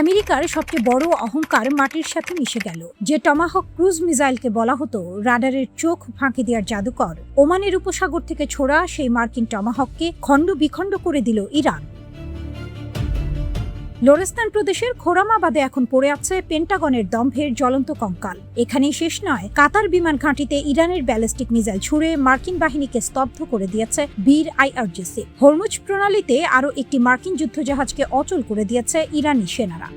আমেরিকার সবচেয়ে বড় অহংকার মাটির সাথে মিশে গেল। যে টমাহক ক্রুজ মিসাইলকে বলা হতো রাডারের চোখ ফাঁকি দেওয়ার জাদুকর, ওমানের উপসাগর থেকে ছোড়া সেই মার্কিন টমাহককে খণ্ড বিখণ্ড করে দিল ইরান। লোরেস্তান প্রদেশের খোরামাবাদে এখন পড়ে আছে পেন্টাগনের দম্ভের জ্বলন্ত কঙ্কাল। এখানেই শেষ নয়, কাতার বিমান ঘাঁটিতে ইরানের ব্যালিস্টিক মিসাইল ছুড়ে মার্কিন বাহিনীকে স্তব্ধ করে দিয়েছে বীর আইআরজিসি। হরমুজ প্রণালীতে আরও একটি মার্কিন যুদ্ধজাহাজকে অচল করে দিয়েছে ইরানি সেনারা।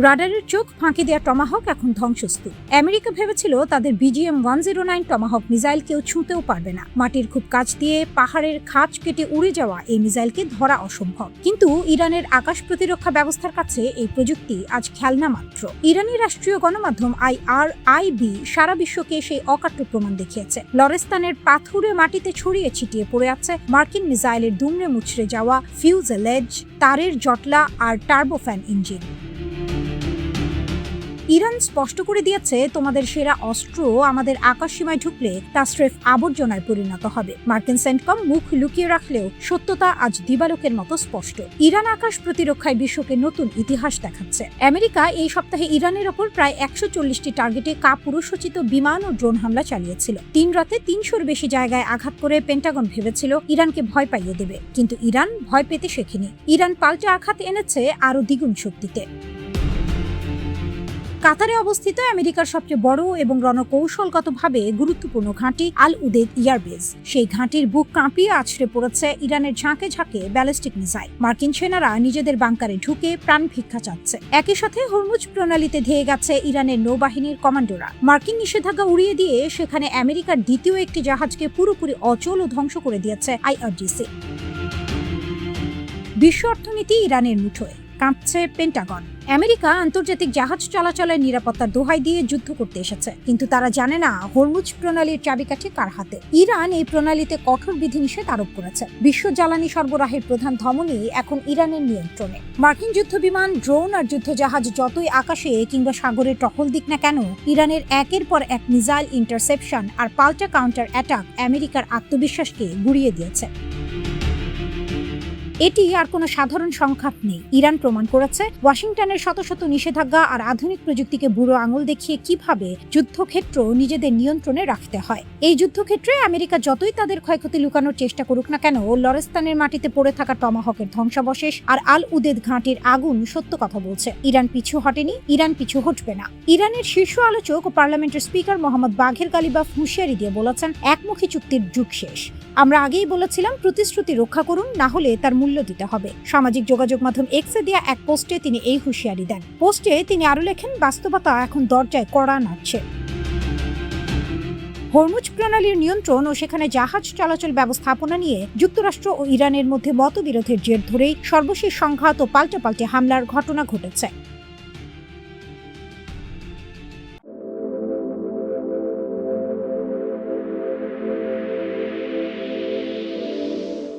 রাডারের চোখ ফাঁকি দেওয়া টমাহক এখন ধ্বংসস্তূপ। আমেরিকা ভেবেছিল তাদের BGM-109 টমাহক মিসাইল কেউ ছুঁতেও পারবে না। মাটির খুব কাছ দিয়ে পাহাড়ের খাঁজ কেটে উড়ে যাওয়া এই মিসাইলকে ধরা অসম্ভব। কিন্তু ইরানের আকাশ প্রতিরক্ষা ব্যবস্থার কাছে এই প্রযুক্তি আজ খেলনা মাত্র। ইরানি রাষ্ট্রীয় গণমাধ্যম IRIB সারা বিশ্বকে সেই অকাট্য প্রমাণ দেখিয়েছে। লরেস্তানের পাথুরে মাটিতে ছড়িয়ে ছিটিয়ে পড়ে আছে মার্কিন মিসাইলের দুমড়ে মুচড়ে যাওয়া ফিউজেলেজ, তারের জটলা আর টার্বোফ্যান ইঞ্জিন। ইরান স্পষ্ট করে দিয়েছে, তোমাদের সেরা অস্ত্র আমাদের আকাশসীমায় ঢুকলে তা স্রেফ আবর্জনায় পরিণত হবে। মার্কিন সেন্টকম মুখ লুকিয়ে রাখলেও সত্যতা আজ দিবালোকের মতো স্পষ্ট। ইরান আকাশ প্রতিরক্ষায় বিশ্বকে নতুন ইতিহাস দেখাচ্ছে। আমেরিকা এই সপ্তাহে ইরানের ওপর প্রায় 140টি টার্গেটে কাপুরুষোচিত বিমান ও ড্রোন হামলা চালিয়েছিল। 3 রাতে 300-র বেশি জায়গায় আঘাত করে পেন্টাগন ভেবেছিল ইরানকে ভয় পাইয়ে দেবে, কিন্তু ইরান ভয় পেতে শেখেনি। ইরান পাল্টা আঘাত এনেছে আরও দ্বিগুণ শক্তিতে। কাতারে অবস্থিত আমেরিকার সবচেয়ে বড় এবং রণকৌশলগতভাবে গুরুত্বপূর্ণ ঘাঁটি আল উদেদ এয়ারবেস, সেই ঘাঁটির বুক কাঁপিয়ে আছড়ে পড়েছে ইরানের ঝাঁকে ঝাঁকে ব্যালিস্টিক মিসাইল। মার্কিন সেনারা নিজেদের বাংকারে ঢুকে প্রাণ ভিক্ষা চাচ্ছে। একই সাথে হরমুজ প্রণালীতে ধেয়ে গেছে ইরানের নৌবাহিনীর কমান্ডোরা। মার্কিন নিষেধাজ্ঞা উড়িয়ে দিয়ে সেখানে আমেরিকার দ্বিতীয় একটি জাহাজকে পুরোপুরি অচল ও ধ্বংস করে দিয়েছে আইআরজিসি। বিশ্ব অর্থনীতি ইরানের মুঠোয়, কাঁপছে পেন্টাগন। আমেরিকা আন্তর্জাতিক জাহাজ চলাচলের নিরাপত্তার দোহাই দিয়ে যুদ্ধ করতে এসেছে, কিন্তু তারা জানে না হরমুজ প্রণালীর চাবিকাঠি কার হাতে। ইরান এই প্রণালীতে কঠোর বিধিনিষেধ আরোপ করেছে। বিশ্ব জ্বালানি সরবরাহের প্রধান ধমনী এখন ইরানের নিয়ন্ত্রণে। মার্কিন যুদ্ধবিমান, ড্রোন আর যুদ্ধজাহাজ যতই আকাশে কিংবা সাগরে টহল দিক না কেন, ইরানের একের পর এক মিসাইল ইন্টারসেপশন আর পাল্টা কাউন্টার অ্যাটাক আমেরিকার আত্মবিশ্বাসকে গুঁড়িয়ে দিয়েছে। এটি আর কোনো সাধারণ সংঘাত নেই। ইরান প্রমাণ করেছে ওয়াশিংটনের শত শত নিষেধাজ্ঞা আর আধুনিক প্রযুক্তিকে বুড়ো আঙুল দেখিয়ে কিভাবে যুদ্ধক্ষেত্র নিজেদের নিয়ন্ত্রণে রাখতে হয়। এই যুদ্ধক্ষেত্রে আমেরিকা যতই তাদের ক্ষয়ক্ষতি লুকানোর চেষ্টা করুক না কেন, লরেস্তানের মাটিতে পড়ে থাকা টমাহকের ধ্বংসাবশেষ আর আল উদেদ ঘাঁটির আগুন সত্য কথা বলছে। ইরান পিছু হটেনি, ইরান পিছু হটবে না। ইরানের শীর্ষ আলোচক ও পার্লামেন্টের স্পিকার মোহাম্মদ বাঘের গালিবাফ হুঁশিয়ারি দিয়ে বলেছেন, একমুখী চুক্তির যুগ শেষ। আমরা আগেই বলেছিলাম প্রতিশ্রুতি রক্ষা করুন, না হলে তার মূল্য দিতে হবে। সামাজিক যোগাযোগ মাধ্যম এক্সে দেয়া এক পোস্টে তিনি এই হুঁশিয়ারি দেন। পোস্টে তিনি আরো লেখেন, বাস্তবতা এখন দরজায় কড়া নাড়ছে। হরমুজ প্রণালীর নিয়ন্ত্রণ ও সেখানে জাহাজ চলাচল ব্যবস্থাপনা নিয়ে যুক্তরাষ্ট্র ও ইরানের মধ্যে মতবিরোধের জের ধরেই সর্বশেষ সংঘাত ও পাল্টাপাল্টে হামলার ঘটনা ঘটেছে।